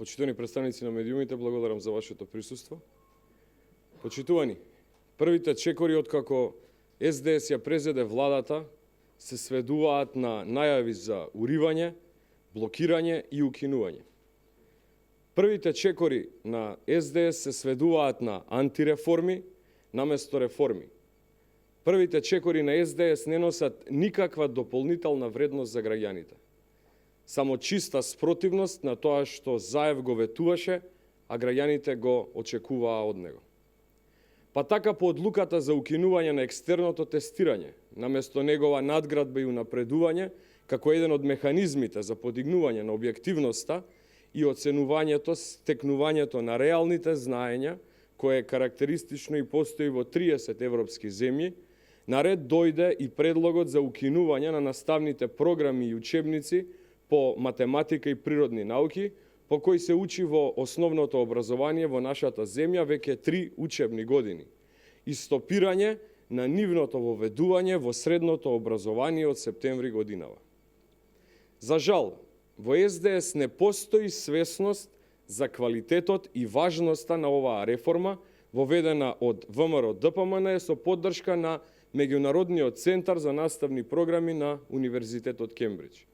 Почитувани представници на медиумите, благодарам за вашето присуство. Почитувани, првите чекори откако СДС ја презеде владата се сведуваат на најави за уривање, блокирање и укинување. Првите чекори на СДС се сведуваат на антиреформи наместо реформи. Првите чекори на СДС не носат никаква дополнителна вредност за граѓаните. Само чиста спротивност на тоа што Заев го ветуваше, а граѓаните го очекуваа од него. Па така по одлуката за укинување на екстерното тестирање, наместо негова надградба и унапредување, како еден од механизмите за подигнување на објективноста и оценувањето, стекнувањето на реалните знаења, кое е карактеристично и постои во 30 европски земји, наред дојде и предлогот за укинување на наставните програми и учебници по математика и природни науки, по кој се учи во основното образование во нашата земја веќе 3 учебни години, и стопирање на нивното воведување во средното образование од септември годинава. За жал, во СДС не постои свесност за квалитетот и важноста на оваа реформа, воведена од ВМРО ДПМН со поддршка на Меѓународниот центар за наставни програми на Универзитетот Кембридж,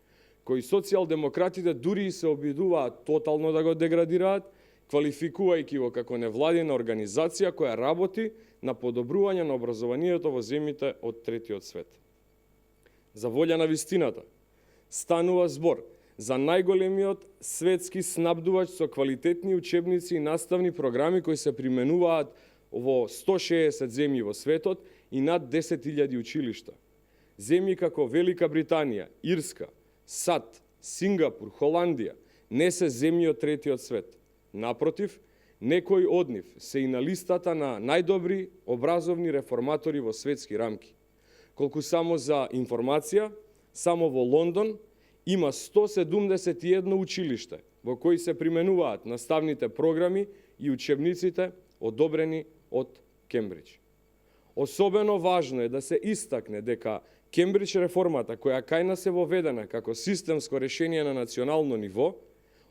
кои социјалдемократите дури се обидуваат тотално да го деградираат, квалификувајќи го како невладина организација која работи на подобрување на образованието во земјите од третиот свет. За волја на вистината, станува збор за најголемиот светски снабдувач со квалитетни учебници и наставни програми кои се применуваат во 160 земји во светот и над 10.000 училишта. Земји како Велика Британија, Ирска, САД, Сингапур, Холандија не се земји од третиот свет. Напротив, некои од нив се и на листата на најдобри образовни реформатори во светски рамки. Колку само за информација, само во Лондон има 171 училиште во кои се применуваат наставните програми и учебниците одобрени од Кембридж. Особено важно е да се истакне дека Кембридж реформата, која кај нас е воведена како системско решение на национално ниво,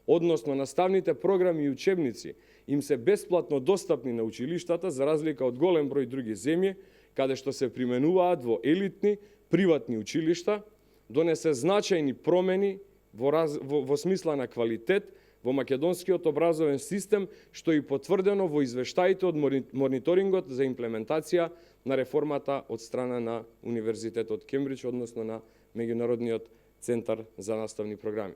односно наставните програми и учебници им се бесплатно достапни на училиштата, за разлика од голем број други земји, каде што се применуваат во елитни, приватни училишта, донесе значајни промени во смисла на квалитет во македонскиот образовен систем, што и потврдено во извештаите од мониторингот за имплементација на реформата од страна на Универзитетот Кембридж, односно на Меѓународниот центар за наставни програми.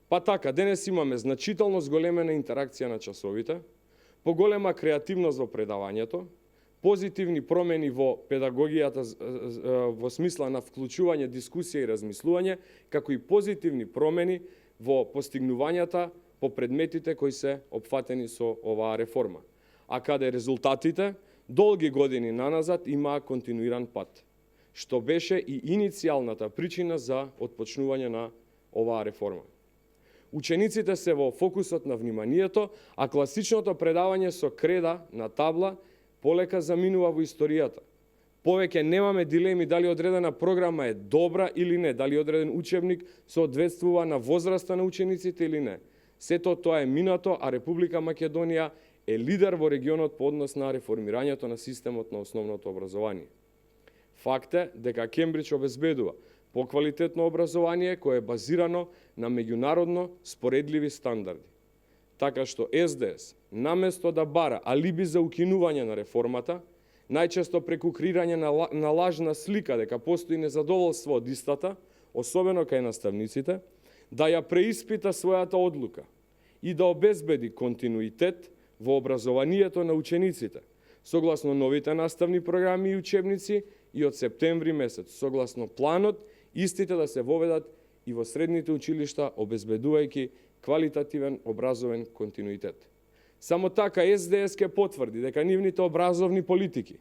Па така, денес имаме значително зголемена интеракција на часовите, поголема креативност во предавањето, позитивни промени во педагогијата во смисла на вклучување, дискусија и размислување, како и позитивни промени во постигнувањата по предметите кои се опфатени со оваа реформа. А каде резултатите долги години наназад имаа континуиран пат, што беше и иницијалната причина за отпочнување на оваа реформа. Учениците се во фокусот на вниманието, а класичното предавање со креда на табла полека заминува во историјата. Повеќе немаме дилеми дали одредена програма е добра или не, дали одреден учебник соодветствува на возраста на учениците или не. Сето тоа е минато, а Република Македонија е лидер во регионот по однос на реформирањето на системот на основното образование. Факт е дека Кембридж обезбедува поквалитетно образование кое е базирано на меѓународно споредливи стандарди. Така што СДС, наместо да бара алиби за укинување на реформата, најчесто преку креирање на лажна слика дека постои незадоволство од истата, особено кај наставниците, да ја преиспита својата одлука и да обезбеди континуитет во образованието на учениците, согласно новите наставни програми и учебници, и од септември месец, согласно планот, истите да се воведат и во средните училишта, обезбедувајќи квалитативен образовен континуитет. Само така СДС ке потврди дека нивните образовни политики,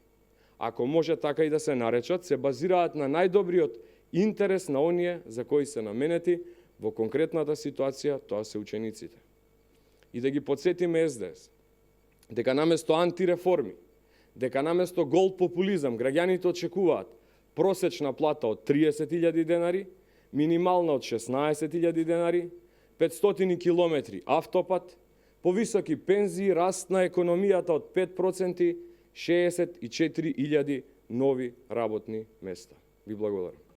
ако може така и да се наречат, се базираат на најдобриот интерес на оние за кои се наменети во конкретната ситуација, тоа се учениците. И да ги подсетиме СДС, дека наместо антиреформи, дека наместо гол популизам, граѓаните очекуваат просечна плата од 30.000 денари, минимална од 16.000 денари, 500 километри автопат, повисоки пензии, раст на економијата од 5%, 64.000 нови работни места. Ви благодарам.